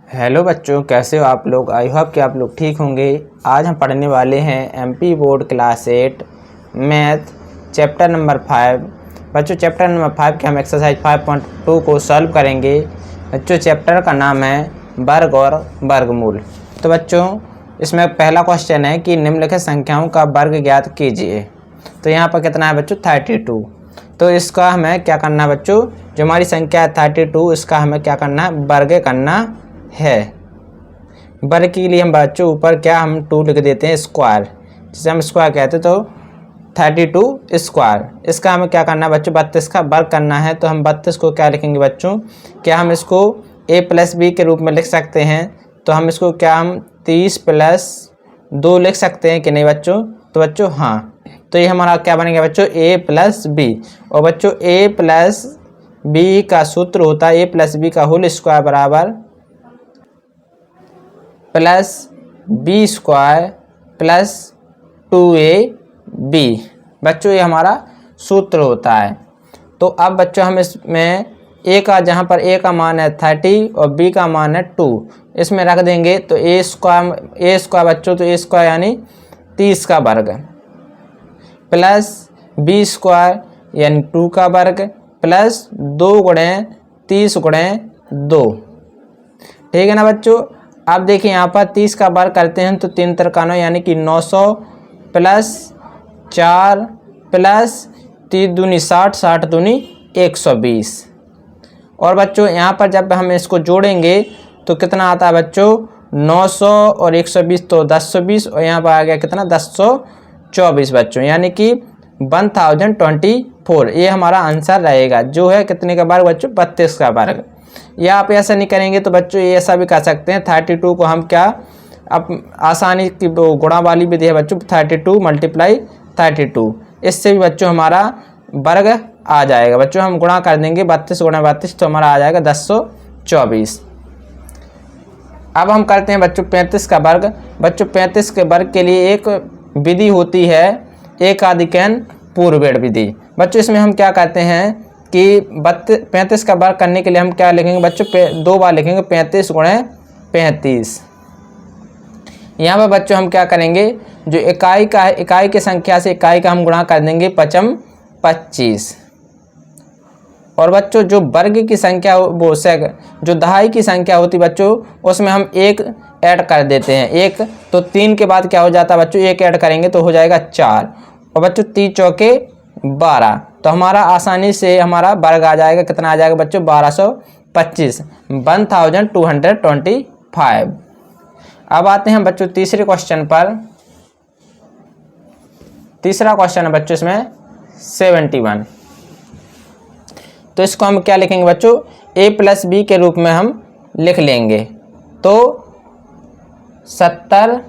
Hello बच्चों, कैसे हो आप लोग। आई होप कि आप लोग ठीक होंगे। आज हम पढ़ने वाले हैं MP board class 8 math chapter number 5। बच्चों चैप्टर नंबर 5 के हम एक्सरसाइज 5.2 को सॉल्व करेंगे। बच्चों चैप्टर का नाम है वर्ग और वर्गमूल। तो बच्चों इसमें पहला क्वेश्चन है कि निम्नलिखित संख्याओं का वर्ग ज्ञात कीजिए। तो यहाँ पर कितना है बच्चों 32। तो इसका हमें क्या करना है बच्चों, जो हमारी संख्या है 32, इसका हमें क्या करना है, वर्ग करना है। वर्ग के लिए हम बच्चों ऊपर क्या हम 2 लिख देते हैं, स्क्वायर, जिसे हम स्क्वायर कहते हैं। तो 32 स्क्वायर, इसका हमें क्या करना है बच्चों, 32 का वर्ग करना है। तो हम 32 को क्या लिखेंगे बच्चों, क्या हम इसको a+b के रूप में लिख सकते हैं। तो हम इसको क्या हम 30 + 2 लिख सकते हैं कि नहीं बच्चों। तो बच्चों हाँ, तो ये हमारा क्या बनेगा बच्चों a+b। और बच्चों a+b का सूत्र होता है a+b का होल स्क्वायर बराबर +b² + 2ab। बच्चों ये हमारा सूत्र होता है। तो अब बच्चों हम इसमें a का, जहाँ पर a का मान है 30 और b का मान है 2, इसमें रख देंगे। तो a² बच्चों, तो a² यानी 30 का वर्ग + b² यानी 2 का वर्ग + 2 × 30 × 2। ठीक है ना बच्चों। अब देखिए यहाँ पर 30 का वर्ग करते हैं तो 3 × 9 यानी कि 900 + 4 + 3 दूनी 60, 60 दूनी 120। और बच्चों यहाँ पर जब हम इसको जोड़ेंगे तो कितना आता है बच्चों, 900 और 120 तो 1020, और यहाँ पर आ गया कितना 1024 बच्चों, यानी कि 1024। ये हमारा आंसर रहेगा, जो है कितने का वर्ग बच्चों, 32 का वर्ग। या आप ऐसा नहीं करेंगे तो बच्चों ये ऐसा भी कर सकते हैं, 32 को हम क्या, अब आसानी की गुणा वाली विधि है बच्चों, 32 × 32, इससे भी बच्चों हमारा वर्ग आ जाएगा। बच्चों हम गुणा कर देंगे 32 × 32, तो हमारा आ जाएगा 1024। अब हम करते हैं बच्चों 35 का वर्ग। बच्चों 35 के वर्ग के लिए एक विधि होती है एकाधिकन पूर्वेण विधि। बच्चों इसमें हम क्या करते हैं कि 35 का वर्ग करने के लिए हम क्या लिखेंगे बच्चों, 2 बार लिखेंगे 35 × 35। यहाँ पर बच्चों हम क्या करेंगे, जो इकाई का है, इकाई की संख्या से इकाई का हम गुणा कर देंगे 5 × 25। और बच्चों जो वर्ग की संख्या वो जो दहाई की संख्या होती बच्चों, उसमें हम 1 ऐड कर देते हैं। 1 तो 3 के बाद क्या हो जाता है बच्चों, 1 ऐड करेंगे तो हो जाएगा 4। और बच्चों 3 चौके 12, तो हमारा आसानी से हमारा वर्ग आ जाएगा, कितना आ जाएगा बच्चों, 1225, 1225। अब आते हैं बच्चों तीसरे क्वेश्चन पर। तीसरा क्वेश्चन है बच्चों इसमें 71। तो इसको हम क्या लिखेंगे बच्चों, a+b के रूप में हम लिख लेंगे। तो 70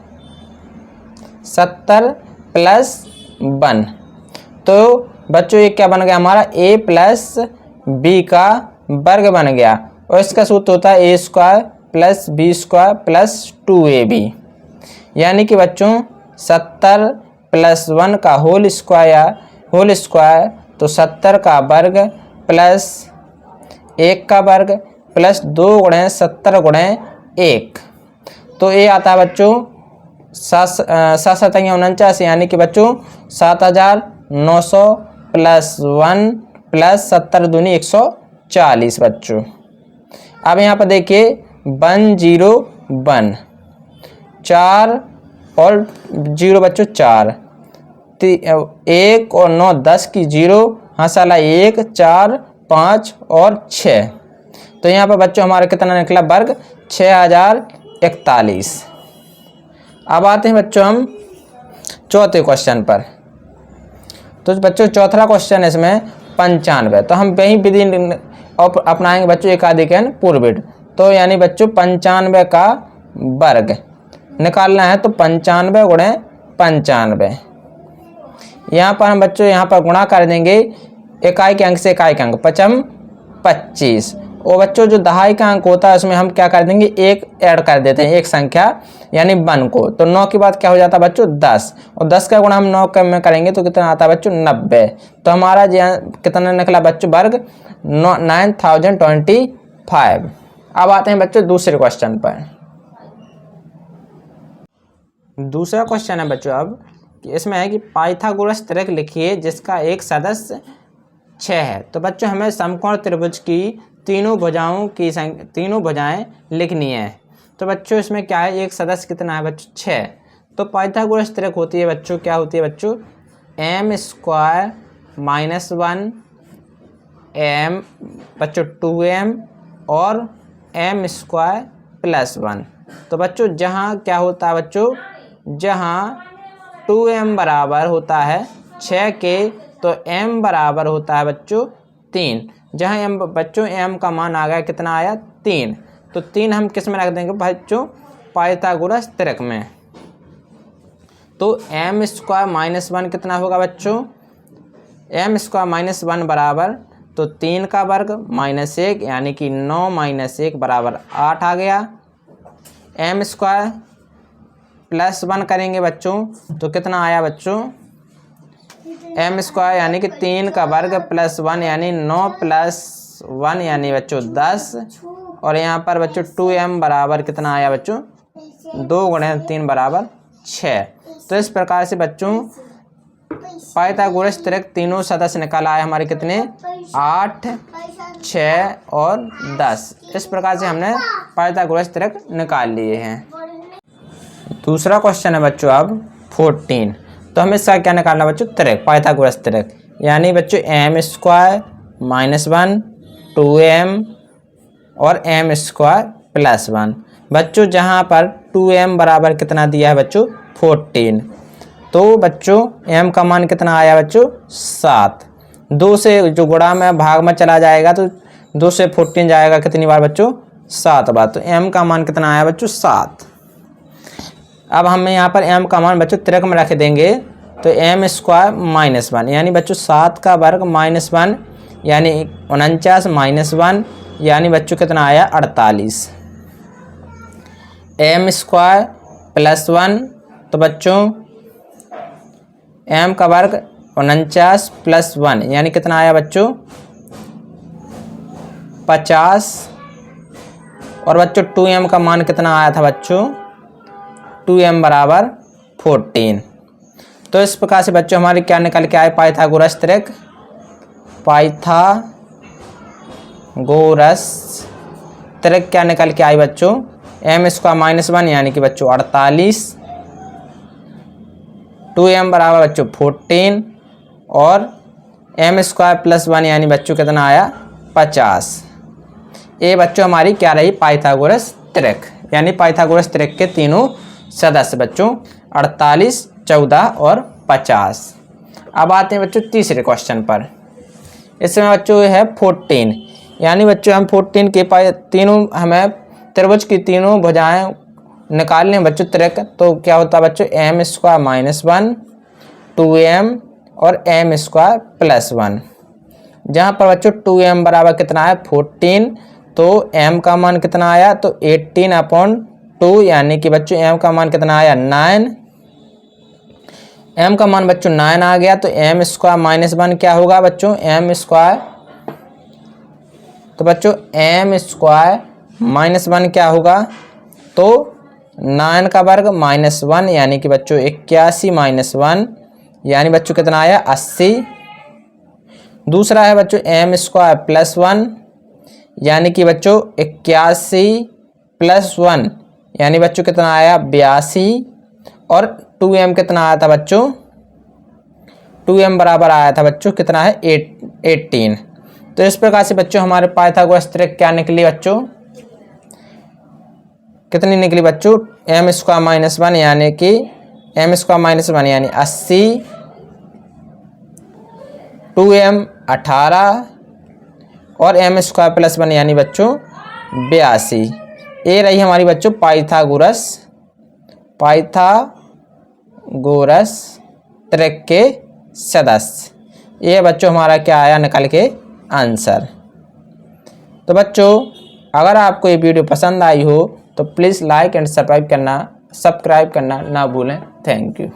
+ 1, तो बच्चों ये क्या बन गया हमारा, a+b का वर्ग बन गया। और इसका सूत्र होता है a² + b² + 2ab। यानी कि बच्चों 70 + 1 का होल स्क्वायर, तो 70 का वर्ग प्लस 1 का वर्ग प्लस 2 × 70 × 1, तो ये आता है बच्चों 7 49, यानी कि बच्चों 7900 + 1 + 70 दूनी 140 बच्चों। अब यहाँ पर देखिए 101, 4 और 0 बच्चों 4, 1 और 9 10 की 0, हंसाला 1, 4, 5 और 6। तो यहाँ पर बच्चों हमारा कितना निकला वर्ग, 6041। अब आते हैं बच्चों हम चौथे क्वेश्चन पर। तो बच्चों चौथा क्वेश्चन है इसमें 95। तो हम वही विधि अपनाएंगे बच्चों एकाधिकन पूर्वेण। तो यानी बच्चों 95 का वर्ग निकालना है, तो 95 × 95। यहाँ पर हम बच्चों यहाँ पर गुणा कर देंगे इकाई के अंक से इकाई का अंक, 5 × 25। और बच्चों जो दहाई का अंक होता है उसमें हम क्या कर देंगे, 1 ऐड कर देते हैं, एक संख्या यानी 1 को। तो 9 के बाद क्या हो जाता है बच्चों 10, और 10 का गुणा हम 9 में करेंगे तो कितना आता है बच्चों 90। तो हमारा कितना निकला बच्चों वर्ग, 9025। अब आते हैं बच्चों दूसरे क्वेश्चन पर। दूसरा क्वेश्चन है बच्चों अब कि इसमें है कि पाइथागोरस त्रिक लिखिए जिसका एक सदस्य 6 है। तो बच्चों हमें समकोण त्रिभुज की तीनों भुजाएं लिखनी है। तो बच्चों इसमें क्या है, एक सदस्य कितना है बच्चों 6। तो पाइथागोरस त्रिक होती है बच्चों, क्या होती है बच्चों, m² - 1 m बच्चों 2m और m² + 1। तो बच्चों जहाँ क्या होता है बच्चों, जहाँ 2m बराबर होता है 6 के तो m बराबर होता है बच्चों 3। जहाँ m बच्चों m का मान आ गया कितना आया 3, तो 3 हम किस में रख देंगे बच्चों, पाइथागोरस त्रिक में। तो m² - 1 कितना होगा बच्चों, m² - 1 बराबर तो 3 का वर्ग -1 यानी कि 9 - 1 बराबर 8 आ गया। m² + 1 करेंगे बच्चों तो कितना आया बच्चों, m² यानी कि 3 का वर्ग +1 यानी 9 + 1 यानी बच्चों 10। और यहाँ पर बच्चों 2m बराबर कितना आया बच्चों, 2 × 3 बराबर 6। तो इस प्रकार से बच्चों पाइथागोरस त्रिक तीनों सदस्य निकाल आए हमारे कितने, 8, 6 और 10। इस प्रकार से हमने पाइथागोरस त्रिक निकाल लिए हैं। दूसरा क्वेश्चन है बच्चों अब 14। तो हमें इसका क्या निकालना बच्चों, त्रिक, पाइथागोरस त्रिक, यानी बच्चों m² - 1 2m और m² + 1। बच्चों जहाँ पर 2m बराबर कितना दिया है बच्चों 14, तो बच्चों m का मान कितना आया बच्चों 7। 2 से जो गुणा में भाग में चला जाएगा तो 2 से 14 जाएगा कितनी बार बच्चों, 7 बार। तो m का मान कितना आया बच्चों 7। अब हमें यहाँ पर m का मान बच्चों त्रिक में रख देंगे तो m² - 1 यानी बच्चों 7 का वर्ग -1 यानी 49 - 1 यानी बच्चों कितना आया 48। m² + 1 तो बच्चों m का वर्ग 49 + 1 यानी कितना आया बच्चों 50। और बच्चों 2m का मान कितना आया था बच्चों, 2m बराबर 14। तो इस प्रकार से बच्चों हमारे क्या निकल के आए, पाइथागोरस त्रिक, पाइथागोरस त्रिक क्या निकल के आई बच्चों, m² - 1 यानी कि बच्चों 48, 2m बराबर बच्चों 14 और m² + 1 यानी बच्चों कितना आया 50। ये बच्चों हमारी क्या रही, पाइथागोरस त्रिक, यानी पाइथागोरस त्रिक के तीनों सदस्य बच्चों 48, 14 और 50। अब आते हैं बच्चों तीसरे क्वेश्चन पर। इसमें बच्चों है 14, यानी बच्चों हम 14 के तीनों हमें त्रिभुज की तीनों भुजाएं निकालने बच्चों त्रिक। तो क्या होता है बच्चों m² - 1 2m और m² + 1। जहाँ पर बच्चों 2m बराबर कितना है 14, तो m का मान कितना आया, तो 18/2 यानी कि बच्चों m का मान कितना आया 9। m का मान बच्चों 9 आ गया तो m² - 1 क्या होगा बच्चों, m², तो बच्चों m² - 1 क्या होगा, तो 9 का वर्ग -1 यानी कि बच्चों 81 - 1 यानी बच्चों कितना आया 80। दूसरा है बच्चों m² + 1 यानी कि बच्चों 81 + 1 यानी बच्चों कितना आया 82। और 2m कितना आया था बच्चों, 2m बराबर आया था बच्चों कितना है 18। तो इस प्रकार से बच्चों हमारे पाइथागोरस त्रिक क्या निकली बच्चों, कितनी निकली बच्चों, m² - 1 यानी कि m² - 1 यानी 80, 2m 18 और m² + 1 यानी बच्चों 82। ये रही हमारी बच्चों पाइथागोरस त्रिक के सदस्य। ये बच्चों हमारा क्या आया निकल के आंसर। तो बच्चों अगर आपको ये वीडियो पसंद आई हो तो प्लीज़ लाइक एंड सब्सक्राइब करना ना भूलें। Thank you.